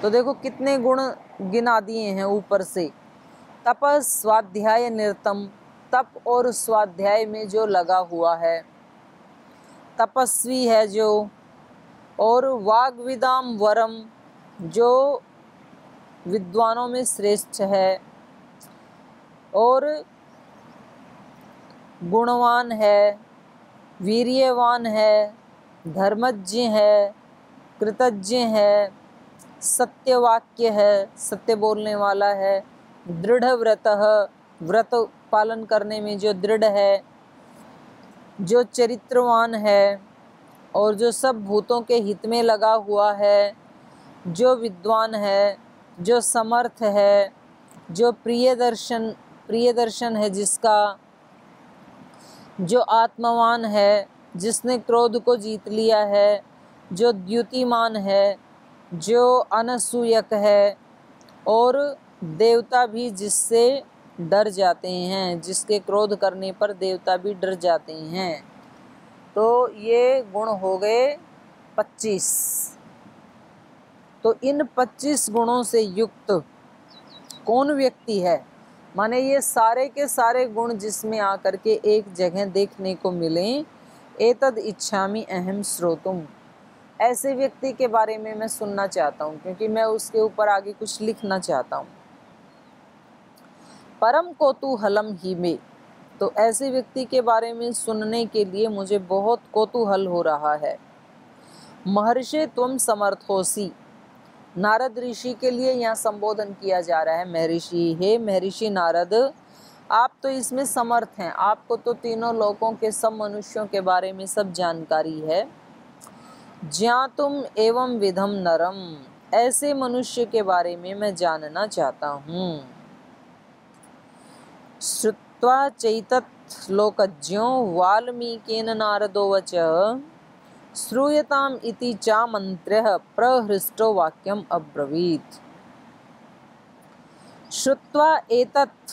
तो देखो कितने गुण गिना दिए हैं ऊपर से। तपस स्वाध्याय निरतम, तप और स्वाध्याय में जो लगा हुआ है, तपस्वी है जो, और वाग्विदाम वरम, जो विद्वानों में श्रेष्ठ है, और गुणवान है, वीर्यवान है, धर्मज्ञ है, कृतज्ञ है, सत्यवाक्य है, सत्य बोलने वाला है, दृढ़ व्रतः, व्रत पालन करने में जो दृढ़ है, जो चरित्रवान है, और जो सब भूतों के हित में लगा हुआ है, जो विद्वान है, जो समर्थ है, जो प्रियदर्शन है जिसका, जो आत्मवान है, जिसने क्रोध को जीत लिया है, जो द्युतिमान है, जो अनसूयक है, और देवता भी जिससे डर जाते हैं, जिसके क्रोध करने पर देवता भी डर जाते हैं। तो ये गुण हो गए 25। तो इन 25 गुणों से युक्त कौन व्यक्ति है, माने ये सारे के सारे गुण जिसमें आकर के एक जगह देखने को मिले, एतद इच्छामि अहम श्रोतुम, ऐसे व्यक्ति के बारे में मैं सुनना चाहता हूँ, क्योंकि मैं उसके ऊपर आगे कुछ लिखना चाहता हूँ। परम कौतूहलम ही में, तो ऐसे व्यक्ति के बारे में सुनने के लिए मुझे बहुत कौतूहल हो रहा है। महर्षि त्वम समर्थोसी, नारद ऋषि के लिए यहाँ संबोधन किया जा रहा है। महर्षि, हे महर्षि नारद, आप तो इसमें समर्थ हैं, आपको तो तीनों लोकों के सब मनुष्यों के बारे में सब जानकारी है। ज्ञातुम एवं विधम नरम, ऐसे मनुष्य के बारे में मैं जानना चाहता हूँ। श्रुत्वा चैतत् लोकज्ञो वाल्मीकेन नारदो वच, श्रूयताम इति चामन्त्र्यः प्रहृष्टो वाक्यम अब्रवीत्। श्रुत्वा एतत्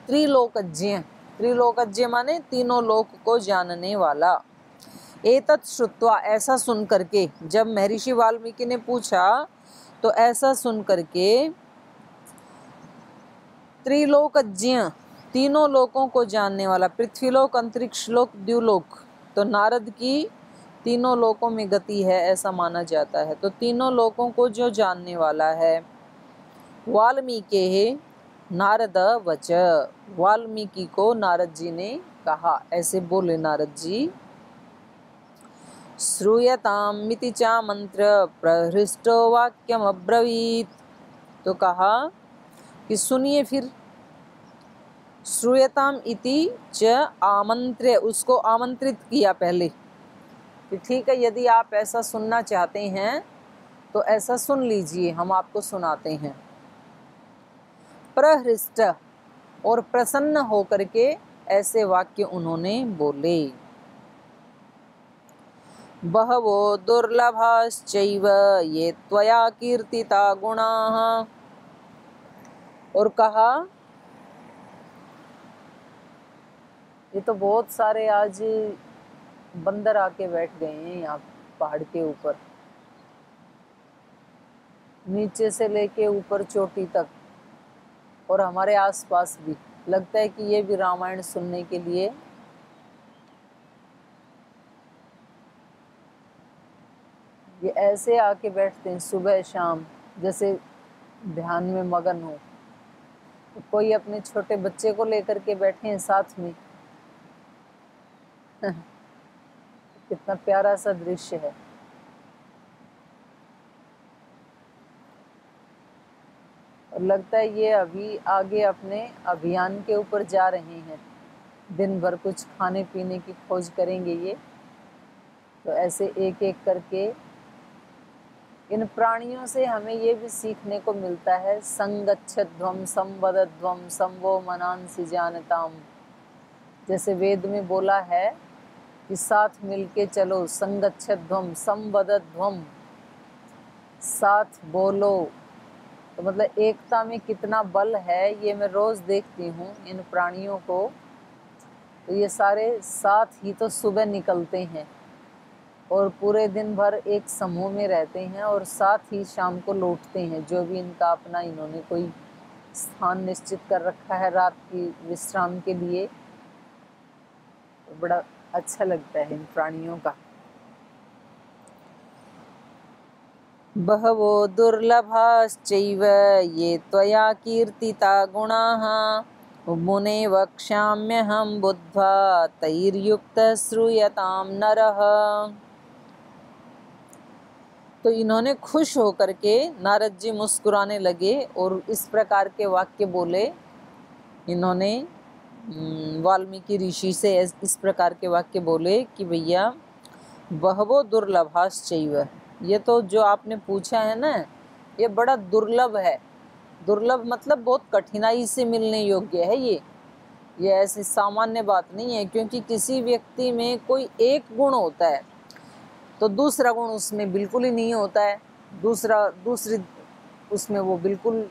त्रिलोकज्ञ, त्रिलोकज्ञ माने तीनों लोक को जानने वाला। एतत् श्रुत्वा, ऐसा सुन करके, जब महर्षि वाल्मीकि ने पूछा तो ऐसा सुन करके, त्रिलोकज्ञ, तीनों लोकों को जानने वाला, पृथ्वीलोक, अंतरिक्ष लोक, द्युलोक, तो नारद की तीनों लोकों में गति है ऐसा माना जाता है। तो तीनों लोकों को जो जानने वाला है, वाल्मीकि नारद वच, वाल्मीकि को नारद जी ने कहा, ऐसे बोले नारद जी। श्रूयताम मिति चामन्त्र प्रहृष्टो वाक्यम अब्रवीत, तो कहा कि सुनिए फिर। श्रूयताम इति च आमंत्र्य, उसको आमंत्रित किया पहले कि ठीक है, यदि आप ऐसा सुनना चाहते हैं तो ऐसा सुन लीजिए, हम आपको सुनाते हैं। प्रहृष्ट, और प्रसन्न होकर के ऐसे वाक्य उन्होंने बोले। बहवो दुर्लभाश्चैव ये त्वया कीर्तिता गुणाः, और कहा ये तो बहुत सारे आज बंदर आके बैठ गए हैं यहाँ पहाड़ के ऊपर, नीचे से लेके ऊपर चोटी तक, और हमारे आसपास भी। लगता है कि ये भी रामायण सुनने के लिए ये ऐसे आके बैठते हैं सुबह शाम, जैसे ध्यान में मगन हो। तो कोई अपने छोटे बच्चे को लेकर के बैठे हैं साथ में। कितना प्यारा सा दृश्य है। और लगता है ये अभी आगे अपने अभियान के ऊपर जा रहे हैं, दिन भर कुछ खाने पीने की खोज करेंगे ये। तो ऐसे एक एक करके इन प्राणियों से हमें ये भी सीखने को मिलता है, संगच्छध्वम संवदध्वम संवो मनांसि जानताम, जैसे वेद में बोला है कि साथ मिलके चलो, संगच्छध्वम संवदध्वम, साथ बोलो। तो मतलब एकता में कितना बल है, ये मैं रोज देखती हूँ इन प्राणियों को। तो ये सारे साथ ही तो सुबह निकलते हैं और पूरे दिन भर एक समूह में रहते हैं और साथ ही शाम को लौटते हैं। जो भी इनका अपना इन्होंने कोई स्थान निश्चित कर रखा है रात की विश्राम के लिए, तो बड़ा अच्छा लगता है इन प्राणियों का। बहवो दुर्लभाश्चैव ये त्वया कीर्तिता गुणाः मुने वक्ष्याम्यहं बुद्ध्वा तैर्युक्तः श्रूयतां नरः। तो इन्होंने खुश होकर के, नारद जी मुस्कुराने लगे और इस प्रकार के वाक्य बोले। इन्होंने वाल्मीकि ऋषि से इस प्रकार के वाक्य बोले कि भैया बहवो दुर्लभाश्चैव, ये तो जो आपने पूछा है ना, ये बड़ा दुर्लभ है। दुर्लभ मतलब बहुत कठिनाई से मिलने योग्य है। ये ऐसी सामान्य बात नहीं है, क्योंकि किसी व्यक्ति में कोई एक गुण होता है तो दूसरा गुण उसमें बिल्कुल ही नहीं होता है, दूसरी उसमें वो बिल्कुल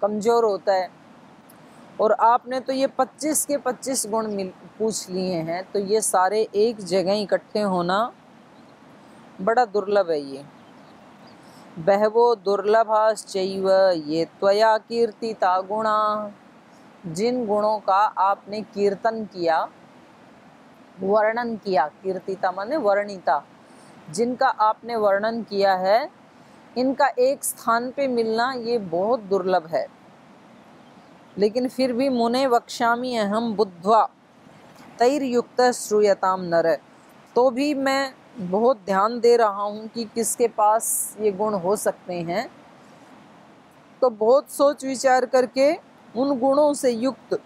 कमज़ोर होता है। और आपने तो ये 25 के 25 गुण पूछ लिए हैं, तो ये सारे एक जगह इकट्ठे होना बड़ा दुर्लभ है। ये बहवो दुर्लभाश्चैव ये त्वया कीर्तिता गुणा, जिन गुणों का आपने कीर्तन किया, वर्णन किया, कीर्तिता माने वर्णिता, जिनका आपने वर्णन किया है, इनका एक स्थान पे मिलना ये बहुत दुर्लभ है। लेकिन फिर भी मुने वक्ष्यामि अहम बुद्ध्वा तैर्युक्त श्रूयताम नर, तो भी मैं बहुत ध्यान दे रहा हूँ कि किसके पास ये गुण हो सकते हैं। तो बहुत सोच विचार करके उन गुणों से युक्त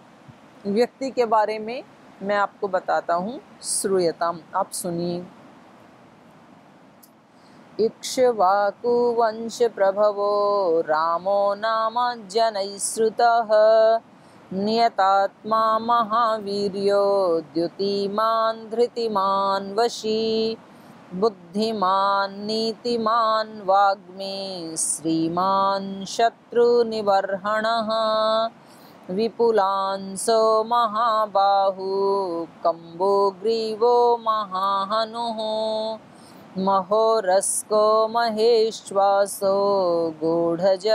व्यक्ति के बारे में मैं आपको बताता हूँ। श्रूयताम, आप सुनिए। इक्ष्वाकु वंश प्रभवो रामो नाम जनैः श्रुतः नियतात्मा महावीर्यो द्युतिमान् धृतिमान् वशी बुद्धिमान् नीतिमान् वाग्मी श्रीमान् शत्रुनिबर्हणः विपुलांसो महाबाहु कम्बुग्रीवो महाहनुः महोरस्को महेश्वासो गूढजत्रुररिन्दमा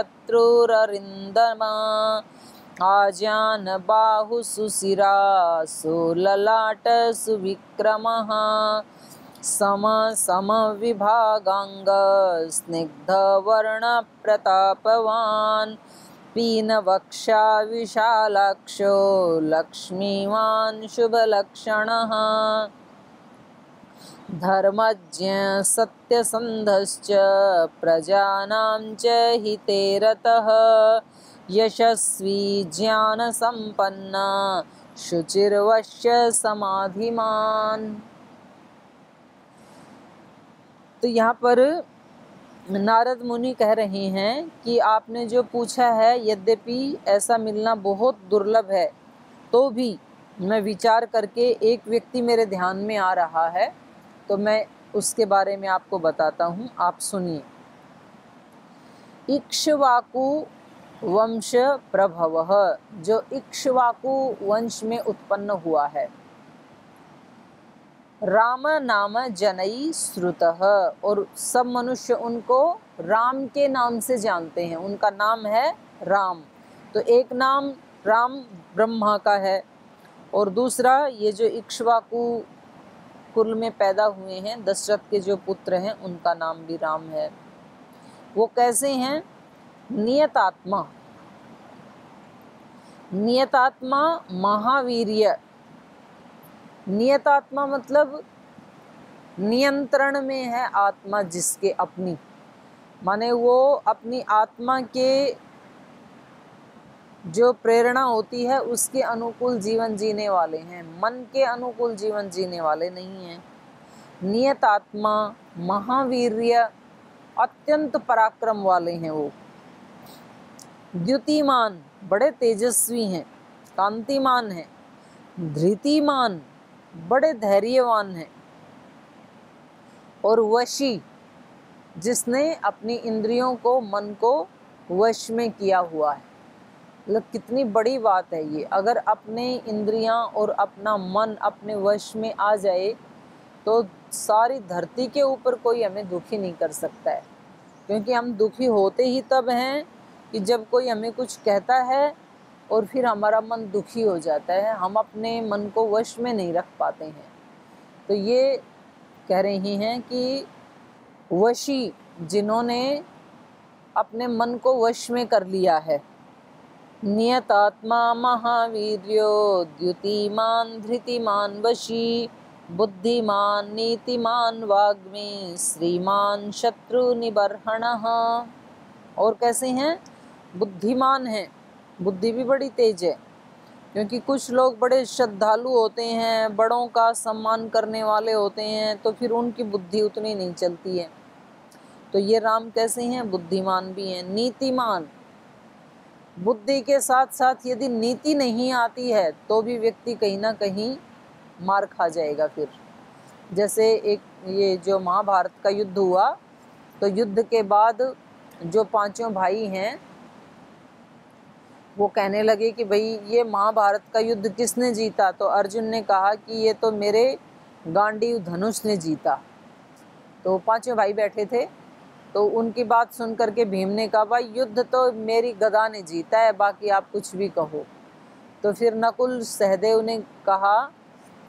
आजान बाहु सुशिरासो ललाट सुविक्रमः सम सम विभागांग स्निग्धवर्ण प्रतापवान् पीनवक्षा विशालाक्षो लक्ष्मीवान् शुभलक्षणः धर्मज्ञ सत्यसन्धश्च प्रजानां च हिते रतः यशस्वी ज्ञानसम्पन्न शुचिर्वश्य समाधिमान्। तो यहाँ पर नारद मुनि कह रहे हैं कि आपने जो पूछा है, यद्यपि ऐसा मिलना बहुत दुर्लभ है, तो भी मैं विचार करके एक व्यक्ति मेरे ध्यान में आ रहा है, तो मैं उसके बारे में आपको बताता हूँ, आप सुनिए। इक्ष्वाकु वंश प्रभवः, जो इक्ष्वाकु वंश में उत्पन्न हुआ है। राम नाम जनई श्रुतः, और सब मनुष्य उनको राम के नाम से जानते हैं, उनका नाम है राम। तो एक नाम राम ब्रह्मा का है, और दूसरा ये जो इक्ष्वाकु कुल में पैदा हुए हैं, दशरथ के जो पुत्र हैं, उनका नाम भी राम है। वो कैसे हैं? नियतात्मा, नियतात्मा महावीर्य। नियतात्मा मतलब नियंत्रण में है आत्मा जिसके अपनी, माने वो अपनी आत्मा के जो प्रेरणा होती है उसके अनुकूल जीवन जीने वाले हैं, मन के अनुकूल जीवन जीने वाले नहीं हैं। नियतात्मा महावीर्य, अत्यंत पराक्रम वाले हैं वो। द्युतिमान, बड़े तेजस्वी हैं, कांतिमान हैं। धृतिमान, बड़े धैर्यवान हैं। और वशी, जिसने अपनी इंद्रियों को, मन को वश में किया हुआ है। मतलब कितनी बड़ी बात है ये। अगर अपने इंद्रियां और अपना मन अपने वश में आ जाए तो सारी धरती के ऊपर कोई हमें दुखी नहीं कर सकता है, क्योंकि हम दुखी होते ही तब हैं कि जब कोई हमें कुछ कहता है और फिर हमारा मन दुखी हो जाता है, हम अपने मन को वश में नहीं रख पाते हैं। तो ये कह रही हैं कि वशी, जिन्होंने अपने मन को वश में कर लिया है। नियतात्मा महावीर्यो द्युतिमान धृतिमान वशी बुद्धिमान नीतिमान वाग्मी श्रीमान शत्रु निबर्हणः। और कैसे हैं? बुद्धिमान हैं, बुद्धि भी बड़ी तेज है, क्योंकि कुछ लोग बड़े श्रद्धालु होते हैं, बड़ों का सम्मान करने वाले होते हैं, तो फिर उनकी बुद्धि उतनी नहीं चलती है। तो ये राम कैसे हैं? बुद्धिमान भी हैं, नीतिमान। बुद्धि के साथ साथ यदि नीति नहीं आती है तो भी व्यक्ति कहीं ना कहीं मार खा जाएगा। फिर जैसे एक ये जो महाभारत का युद्ध हुआ, तो युद्ध के बाद जो पांचों भाई हैं वो कहने लगे कि भाई ये महाभारत का युद्ध किसने जीता? तो अर्जुन ने कहा कि ये तो मेरे गांडीव धनुष ने जीता। तो पांचों भाई बैठे थे, तो उनकी बात सुन करके भीम ने कहा भाई युद्ध तो मेरी गदा ने जीता है, बाकी आप कुछ भी कहो। तो फिर नकुल सहदेव ने कहा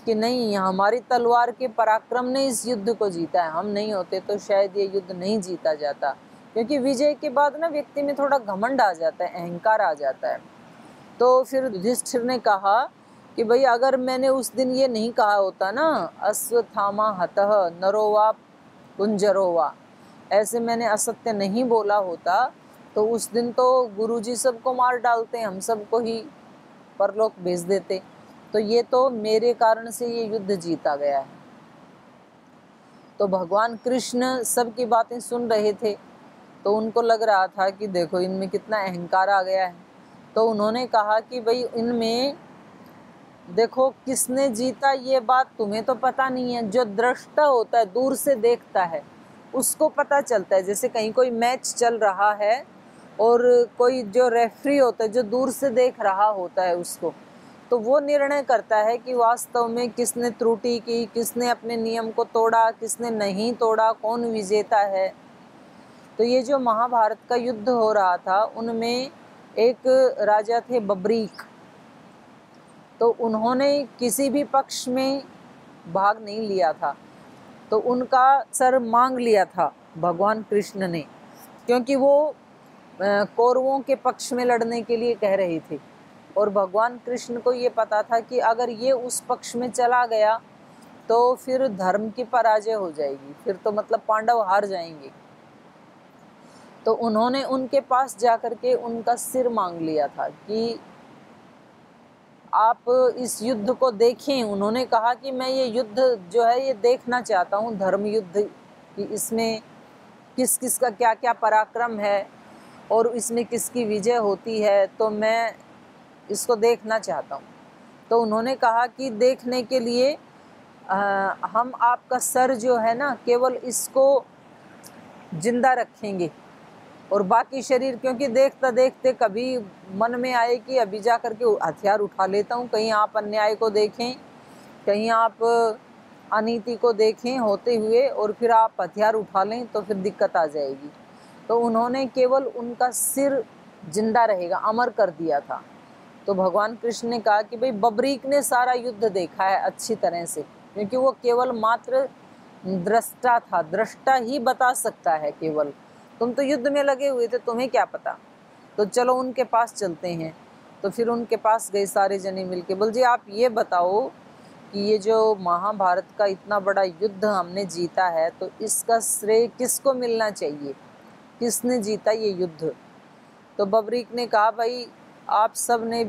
कि नहीं, हमारी तलवार के पराक्रम ने इस युद्ध को जीता है, हम नहीं होते तो शायद ये युद्ध नहीं जीता जाता। क्योंकि विजय के बाद ना व्यक्ति में थोड़ा घमंड आ जाता है, अहंकार आ जाता है। तो फिर युधिष्ठिर ने कहा कि भाई अगर मैंने उस दिन ये नहीं कहा होता ना, अश्वत्थामा हतः नरोवा कुंजरोवा, ऐसे मैंने असत्य नहीं बोला होता, तो उस दिन तो गुरुजी सबको मार डालते, हम सबको ही परलोक भेज देते। तो ये तो मेरे कारण से ये युद्ध जीता गया है। तो भगवान कृष्ण सबकी बातें सुन रहे थे, तो उनको लग रहा था कि देखो इनमें कितना अहंकार आ गया है। तो उन्होंने कहा कि भाई इनमें देखो किसने जीता ये बात तुम्हें तो पता नहीं है, जो दृष्टा होता है, दूर से देखता है, उसको पता चलता है। जैसे कहीं कोई मैच चल रहा है और कोई जो रेफरी होता है जो दूर से देख रहा होता है उसको, तो वो निर्णय करता है कि वास्तव में किसने त्रुटि की, किसने अपने नियम को तोड़ा, किसने नहीं तोड़ा, कौन विजेता है। तो ये जो महाभारत का युद्ध हो रहा था उनमें एक राजा थे बब्रीक, तो उन्होंने किसी भी पक्ष में भाग नहीं लिया था, तो उनका सर मांग लिया था भगवान कृष्ण ने, क्योंकि वो कौरवों के पक्ष में लड़ने के लिए कह रहे थे। और भगवान कृष्ण को ये पता था कि अगर ये उस पक्ष में चला गया तो फिर धर्म की पराजय हो जाएगी, फिर तो मतलब पांडव हार जाएंगे। तो उन्होंने उनके पास जाकर के उनका सिर मांग लिया था कि आप इस युद्ध को देखें। उन्होंने कहा कि मैं ये युद्ध जो है ये देखना चाहता हूँ, धर्म युद्ध, कि इसमें किस किस का क्या क्या पराक्रम है और इसमें किसकी विजय होती है, तो मैं इसको देखना चाहता हूँ। तो उन्होंने कहा कि देखने के लिए हम आपका सर जो है ना केवल इसको जिंदा रखेंगे और बाकी शरीर, क्योंकि देखते देखते कभी मन में आए कि अभी जा करके हथियार उठा लेता हूँ, कहीं आप अन्याय को देखें, कहीं आप अनीति को देखें होते हुए और फिर आप हथियार उठा लें तो फिर दिक्कत आ जाएगी। तो उन्होंने केवल उनका सिर जिंदा रहेगा अमर कर दिया था। तो भगवान कृष्ण ने कहा कि भाई बब्रीक ने सारा युद्ध देखा है अच्छी तरह से, क्योंकि वो केवल मात्र दृष्टा था, दृष्टा ही बता सकता है केवल, तुम तो युद्ध में लगे हुए थे, तुम्हें क्या पता। तो चलो उनके पास चलते हैं। तो फिर उनके पास गए सारे जने मिलके, बोल जी आप ये बताओ कि ये जो महाभारत का इतना बड़ा युद्ध हमने जीता है तो इसका श्रेय किसको मिलना चाहिए, किसने जीता ये युद्ध। तो बब्रीक ने कहा भाई आप सब ने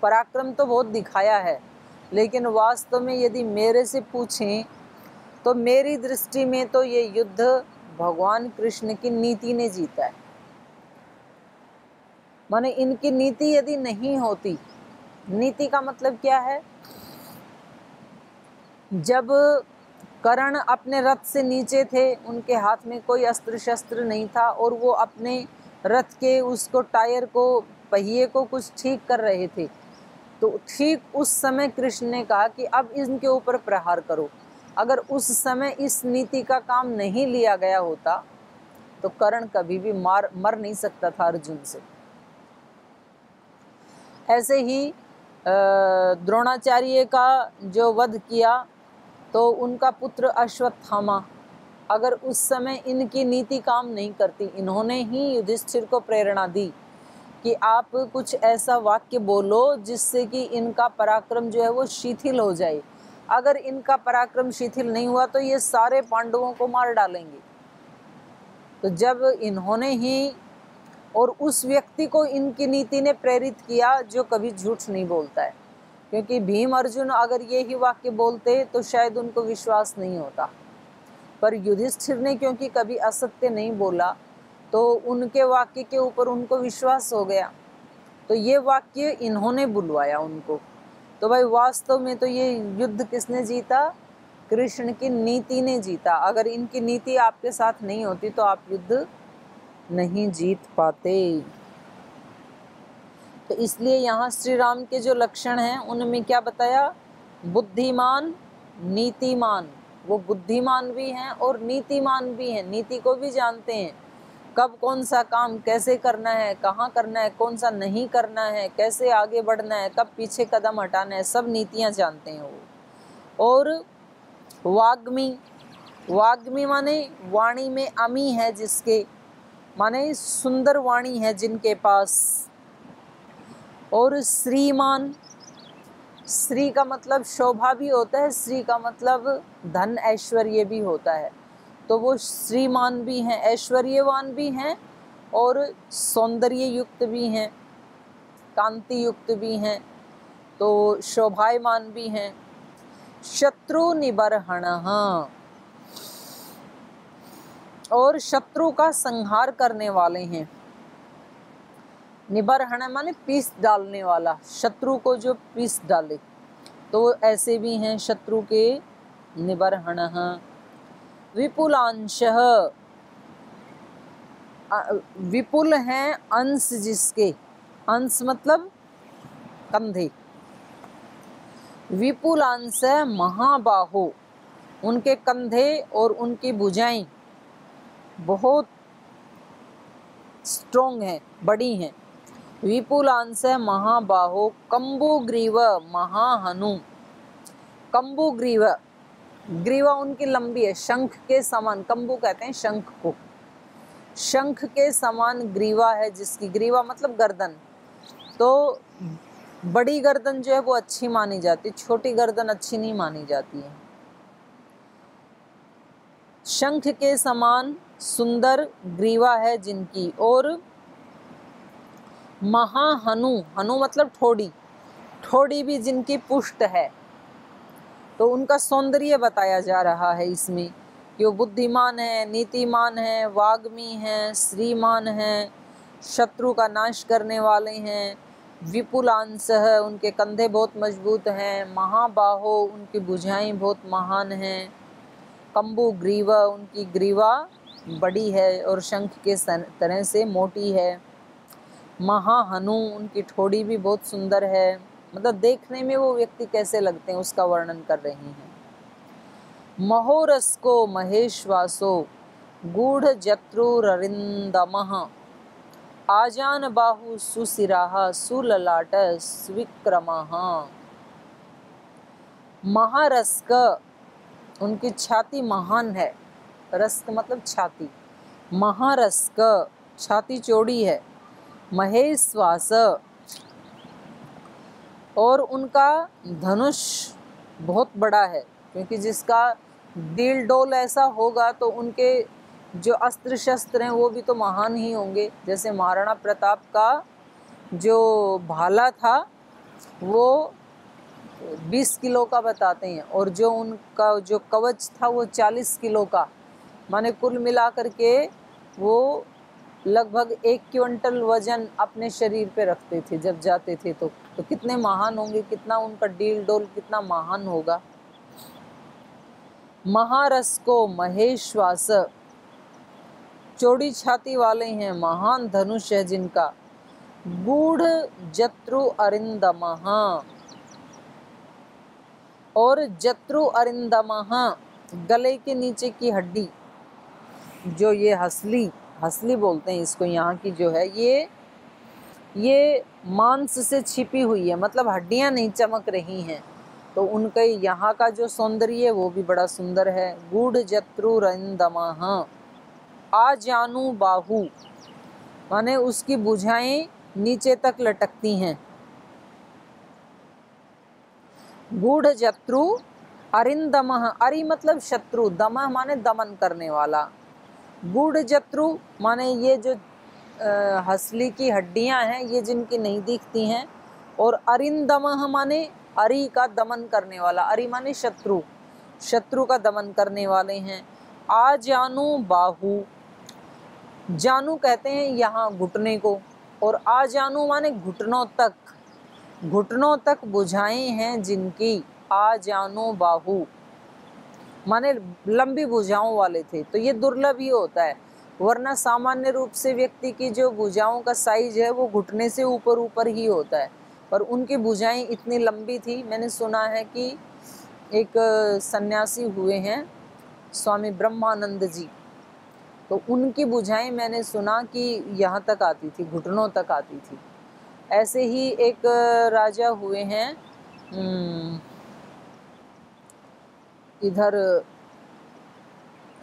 पराक्रम तो बहुत दिखाया है, लेकिन वास्तव में यदि मेरे से पूछें तो मेरी दृष्टि में तो ये युद्ध भगवान कृष्ण की नीति ने जीता है। माने इनकी नीति यदि नहीं होती, नीति का मतलब क्या है, जब कर्ण अपने रथ से नीचे थे, उनके हाथ में कोई अस्त्र शस्त्र नहीं था और वो अपने रथ के उसको टायर को, पहिए को कुछ ठीक कर रहे थे, तो ठीक उस समय कृष्ण ने कहा कि अब इनके ऊपर प्रहार करो। अगर उस समय इस नीति का काम नहीं लिया गया होता तो कर्ण कभी भी मर नहीं सकता था अर्जुन से। ऐसे ही द्रोणाचार्य का जो वध किया तो उनका पुत्र अश्वत्थामा, अगर उस समय इनकी नीति काम नहीं करती, इन्होंने ही युधिष्ठिर को प्रेरणा दी कि आप कुछ ऐसा वाक्य बोलो जिससे कि इनका पराक्रम जो है वो शिथिल हो जाए। अगर इनका पराक्रम शिथिल नहीं हुआ तो ये सारे पांडवों को मार डालेंगे। तो जब इन्होंने ही और उस व्यक्ति को इनकी नीति ने प्रेरित किया जो कभी झूठ नहीं बोलता है, क्योंकि भीम अर्जुन अगर ये ही वाक्य बोलते तो शायद उनको विश्वास नहीं होता, पर युधिष्ठिर ने क्योंकि कभी असत्य नहीं बोला तो उनके वाक्य के ऊपर उनको विश्वास हो गया। तो ये वाक्य इन्होंने बुलवाया उनको। तो भाई वास्तव में तो ये युद्ध किसने जीता? कृष्ण की नीति ने जीता। अगर इनकी नीति आपके साथ नहीं होती तो आप युद्ध नहीं जीत पाते। तो इसलिए यहाँ श्री राम के जो लक्षण हैं उनमें क्या बताया? बुद्धिमान, नीतिमान। वो बुद्धिमान भी हैं और नीतिमान भी हैं, नीति को भी जानते हैं, कब कौन सा काम कैसे करना है, कहाँ करना है, कौन सा नहीं करना है, कैसे आगे बढ़ना है, कब पीछे कदम हटाना है, सब नीतियाँ जानते हैं वो। और वाग्मी, वाग्मी माने वाणी में अमी है जिसके, माने सुंदर वाणी है जिनके पास। और श्रीमान, श्री का मतलब शोभा भी होता है, श्री का मतलब धन ऐश्वर्य भी होता है। तो वो श्रीमान भी हैं, ऐश्वर्यवान भी हैं और सौंदर्य युक्त भी हैं, कांति युक्त भी हैं, तो शोभायमान भी हैं। शत्रु निबर्हणः, और शत्रु का संहार करने वाले हैं। निबर्हण माने पीस डालने वाला, शत्रु को जो पीस डाले, तो ऐसे भी हैं शत्रु के निबर्हणः। विपुलांशः, विपुल हैं अंश जिसके, अंश मतलब कंधे। विपुलांश महाबाहो, उनके कंधे और उनकी भुजाएं बहुत स्ट्रोंग हैं, बड़ी हैं। विपुलांश महाबाहो कंबुग्रीव महाहनु। कंबुग्रीव, ग्रीवा उनकी लंबी है, शंख के समान, कंबु कहते हैं शंख को, शंख के समान ग्रीवा है जिसकी, ग्रीवा मतलब गर्दन। तो बड़ी गर्दन जो है वो अच्छी मानी जाती, छोटी गर्दन अच्छी नहीं मानी जाती है। शंख के समान सुंदर ग्रीवा है जिनकी। और महाहनु, हनु मतलब ठोड़ी, ठोड़ी भी जिनकी पुष्ट है। तो उनका सौंदर्य बताया जा रहा है इसमें कि वो बुद्धिमान है, नीतिमान है, वाग्मी हैं, श्रीमान हैं, शत्रु का नाश करने वाले हैं। विपुलांश है, उनके कंधे बहुत मजबूत हैं। महाबाहो, उनकी भुजाएं बहुत महान हैं। कंबु ग्रीवा, उनकी ग्रीवा बड़ी है और शंख के तरह से मोटी है। महाहनु, उनकी ठोड़ी भी बहुत सुंदर है। मतलब देखने में वो व्यक्ति कैसे लगते हैं उसका वर्णन कर रही हैं। महोरस को महेश्वासो गूढ़ जत्रुररिंदमः आजान बाहु सुशिराः सुललाट स्विक्रमः। महारस्क, उनकी छाती महान है, रस्क मतलब छाती, महारस्क छाती चौड़ी है। महेश्वास, और उनका धनुष बहुत बड़ा है, क्योंकि जिसका दिल डोल ऐसा होगा तो उनके जो अस्त्र शस्त्र हैं वो भी तो महान ही होंगे। जैसे महाराणा प्रताप का जो भाला था वो 20 किलो का बताते हैं, और जो उनका जो कवच था वो 40 किलो का, माने कुल मिलाकर के वो लगभग 1 क्विंटल वजन अपने शरीर पे रखते थे जब जाते थे। तो कितने महान होंगे, कितना उनका डील डोल कितना महान होगा। महारस को महेश्वास, चौड़ी छाती वाले हैं, महान धनुष है जिनका। गूढ़ जत्रु अरिंदमः, और जत्रु अरिंदमः गले के नीचे की हड्डी, जो ये हसली हसली बोलते हैं इसको, यहाँ की जो है ये मांस से छिपी हुई है, मतलब हड्डियाँ नहीं चमक रही हैं, तो उनके यहाँ का जो सौंदर्य है वो भी बड़ा सुंदर है। गूढ़ जत्रुरंदमः, आ जानू बाहु, माने उसकी भुजाएं नीचे तक लटकती हैं। गूढ़ जत्रु अरिंदमः, अरि मतलब शत्रु, दमः माने दमन करने वाला। गूढ़ जत्रु माने ये जो हसली की हड्डियां हैं ये जिनकी नहीं दिखती हैं, और अरिंदमः माने अरि का दमन करने वाला, अरि माने शत्रु, शत्रु का दमन करने वाले हैं। आ जानू बाहु, जानू कहते हैं यहाँ घुटने को, और आ जानू माने घुटनों तक, घुटनों तक भुजाएं हैं जिनकी। आ जानू बाहु माने लंबी भुजाओं वाले थे, तो ये दुर्लभ ही होता है, वरना सामान्य रूप से व्यक्ति की जो भुजाओं का साइज है वो घुटने से ऊपर ऊपर ही होता है, पर उनकी भुजाएं इतनी लंबी थी। मैंने सुना है कि एक सन्यासी हुए हैं स्वामी ब्रह्मानंद जी, तो उनकी भुजाएं मैंने सुना कि यहाँ तक आती थी, घुटनों तक आती थी। ऐसे ही एक राजा हुए हैं इधर,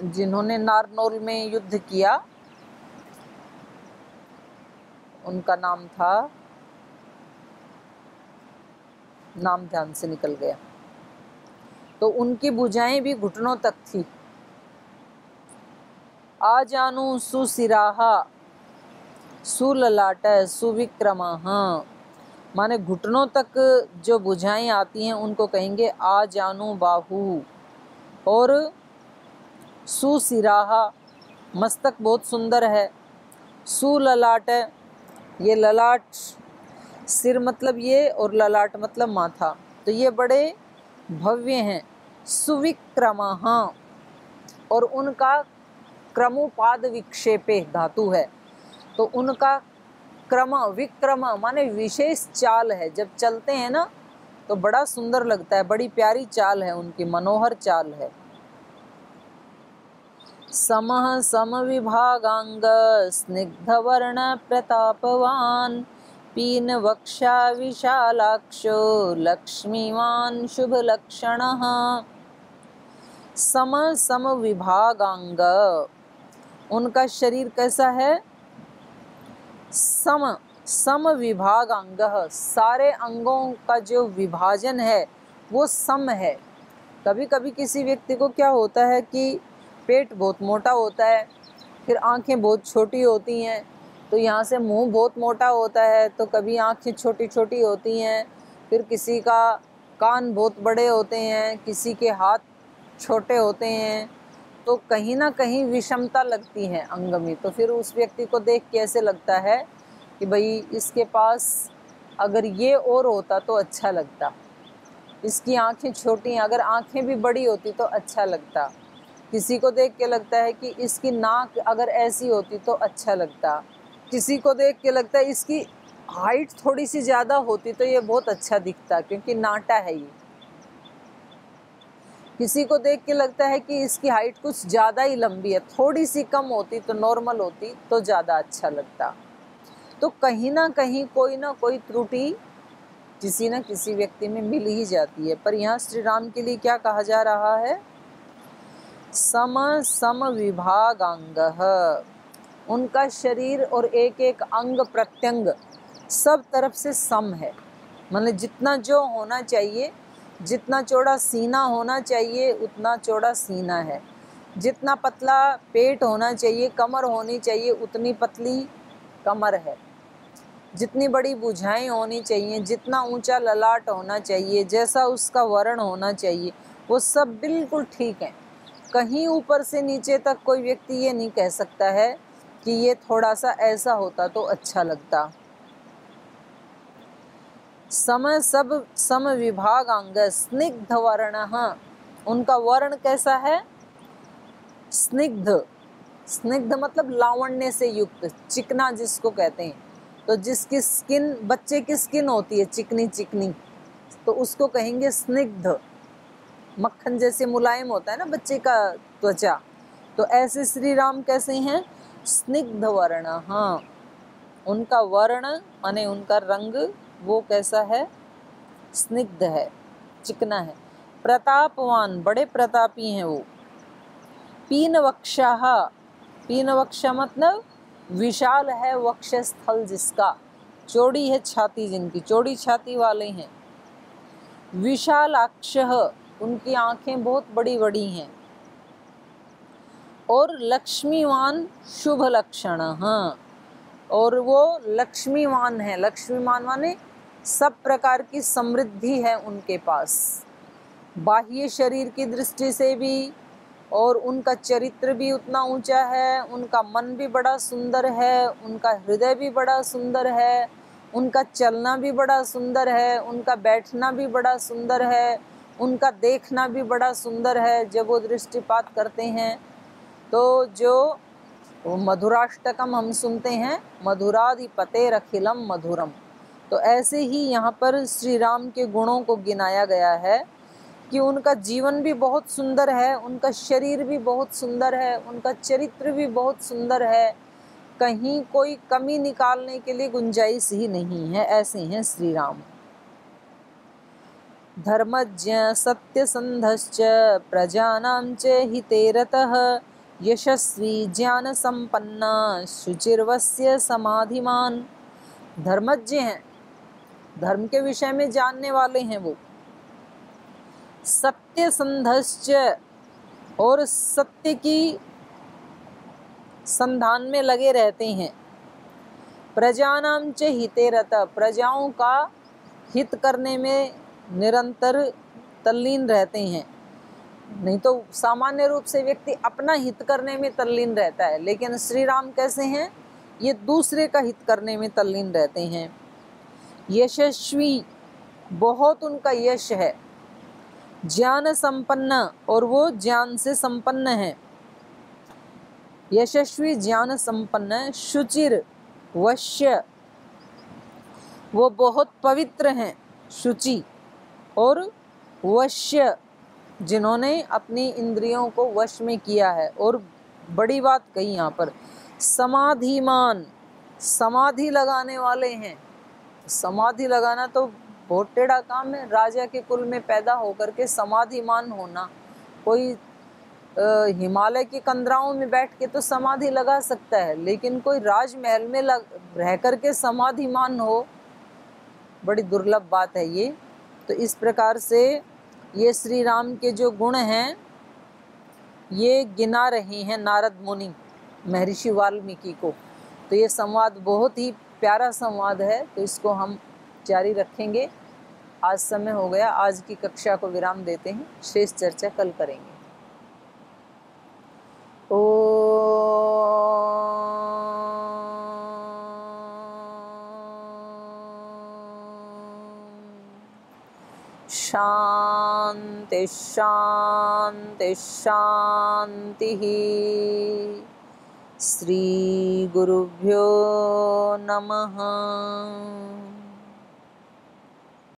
जिन्होंने नारनौल में युद्ध किया, उनका नाम था, नाम ध्यान से निकल गया, तो उनकी भुजाएं भी घुटनों तक थी। आ जानू सुसिराहा सुललाट सुविक्रमः, माने घुटनों तक जो भुजाएं आती हैं उनको कहेंगे आ जानू बाहु। और सुसिराहा, मस्तक बहुत सुंदर है। सुललाट, ये ललाट, सिर मतलब ये, और ललाट मतलब माथा, तो ये बड़े भव्य हैं। सुविक्रमः, और उनका क्रमोपाद विक्षेपे धातु है, तो उनका क्रम, विक्रम माने विशेष चाल है, जब चलते हैं ना तो बड़ा सुंदर लगता है, बड़ी प्यारी चाल है उनकी, मनोहर चाल है। समः समविभागांग स्निग्धवर्ण प्रतापवान, पीन वक्षा विशालाक्षो लक्ष्मीवान शुभ लक्षणः। सम समविभागांग, उनका शरीर कैसा है? सम समविभागांग, सारे अंगों का जो विभाजन है वो सम है। कभी कभी किसी व्यक्ति को क्या होता है कि पेट बहुत मोटा होता है, फिर आंखें बहुत छोटी होती हैं, तो यहाँ से मुंह बहुत मोटा होता है, तो कभी आंखें छोटी छोटी होती हैं, फिर किसी का कान बहुत बड़े होते हैं, किसी के हाथ छोटे होते हैं, तो कहीं ना कहीं विषमता लगती है अंग में। तो फिर उस व्यक्ति को देख के ऐसे लगता है कि भाई इसके पास अगर ये और होता तो अच्छा लगता, इसकी आंखें छोटी हैं, अगर आंखें भी बड़ी होती तो अच्छा लगता। किसी को देख के लगता है कि इसकी नाक अगर ऐसी होती तो अच्छा लगता। किसी को देख के लगता है इसकी हाइट थोड़ी सी ज़्यादा होती तो ये बहुत अच्छा दिखता, क्योंकि नाटा है ये। किसी को देख के लगता है कि इसकी हाइट कुछ ज़्यादा ही लंबी है, थोड़ी सी कम होती तो नॉर्मल होती तो ज़्यादा अच्छा लगता। तो कहीं ना कहीं कोई ना कोई त्रुटि किसी न किसी व्यक्ति में मिल ही जाती है। पर यहाँ श्री राम के लिए क्या कहा जा रहा है? सम समविभागांगः, उनका शरीर और एक एक अंग प्रत्यंग सब तरफ से सम है, मतलब जितना जो होना चाहिए, जितना चौड़ा सीना होना चाहिए उतना चौड़ा सीना है, जितना पतला पेट होना चाहिए, कमर होनी चाहिए उतनी पतली कमर है, जितनी बड़ी भुजाएं होनी चाहिए, जितना ऊंचा ललाट होना चाहिए, जैसा उसका वर्ण होना चाहिए, वो सब बिल्कुल ठीक है। कहीं ऊपर से नीचे तक कोई व्यक्ति ये नहीं कह सकता है कि ये थोड़ा सा ऐसा होता तो अच्छा लगता। सब समविभागांग स्निग्ध वर्णः, उनका वर्ण कैसा है? स्निग्ध, स्निग्ध मतलब लावण्य से युक्त, चिकना जिसको कहते हैं। तो जिसकी स्किन, बच्चे की स्किन होती है चिकनी चिकनी, तो उसको कहेंगे स्निग्ध। मक्खन जैसे मुलायम होता है ना बच्चे का त्वचा, तो ऐसे श्री राम कैसे हैं? स्निग्ध वर्ण। हाँ, उनका वर्ण माने उनका रंग वो कैसा है? स्निग्ध है, चिकना है। प्रतापवान, बड़े प्रतापी हैं वो। पीनवक्षाः, पीनवक्षा मतलब विशाल है वक्षस्थल जिसका, चौड़ी है छाती जिनकी, चौड़ी छाती वाले हैं। विशालाक्षः, उनकी आंखें बहुत बड़ी बड़ी हैं। और लक्ष्मीवान शुभ लक्षण, हाँ, और वो लक्ष्मीवान है। लक्ष्मीवान माने सब प्रकार की समृद्धि है उनके पास, बाह्य शरीर की दृष्टि से भी, और उनका चरित्र भी उतना ऊंचा है, उनका मन भी बड़ा सुंदर है, उनका हृदय भी बड़ा सुंदर है, उनका चलना भी बड़ा सुंदर है, उनका बैठना भी बड़ा सुंदर है, उनका देखना भी बड़ा सुंदर है। जब वो दृष्टिपात करते हैं तो जो मधुराष्टकम हम सुनते हैं, मधुराधिपतेरखिलम मधुरम, तो ऐसे ही यहाँ पर श्री राम के गुणों को गिनाया गया है कि उनका जीवन भी बहुत सुंदर है, उनका शरीर भी बहुत सुंदर है, उनका चरित्र भी बहुत सुंदर है, कहीं कोई कमी निकालने के लिए गुंजाइश ही नहीं है। ऐसे हैं श्री राम। धर्मज्ञ सत्यसंधश्च प्रजानां च हिते रतः यशस्वी ज्ञान संपन्न शुचिर्वस्य समाधिमान। धर्मज्ञ हैं, धर्म के विषय में जानने वाले हैं वो। सत्यसंधश्च, और सत्य की संधान में लगे रहते हैं। प्रजानां च हिते रतः, प्रजाओं का हित करने में निरंतर तल्लीन रहते हैं। नहीं तो सामान्य रूप से व्यक्ति अपना हित करने में तल्लीन रहता है, लेकिन श्री राम कैसे हैं? ये दूसरे का हित करने में तल्लीन रहते हैं। यशस्वी, बहुत उनका यश है। ज्ञान संपन्न, और वो ज्ञान से संपन्न है। यशस्वी ज्ञान संपन्न। शुचिर, वश्य, वो बहुत पवित्र हैं। शुचि और वश्य, जिन्होंने अपनी इंद्रियों को वश में किया है। और बड़ी बात कही यहाँ पर, समाधिमान, समाधि लगाने वाले हैं। समाधि लगाना तो बहुत टेढ़ा काम है। राजा के कुल में पैदा होकर के समाधिमान होना, कोई हिमालय की कंदराओं में बैठ के तो समाधि लगा सकता है, लेकिन कोई राजमहल में रह करके समाधिमान हो, बड़ी दुर्लभ बात है ये। तो इस प्रकार से ये श्री राम के जो गुण हैं ये गिना रहे हैं नारद मुनि महर्षि वाल्मीकि को। तो ये संवाद बहुत ही प्यारा संवाद है, तो इसको हम जारी रखेंगे। आज समय हो गया, आज की कक्षा को विराम देते हैं, शेष चर्चा कल करेंगे। शांति शांति शांति। श्री गुरुभ्यो नमः।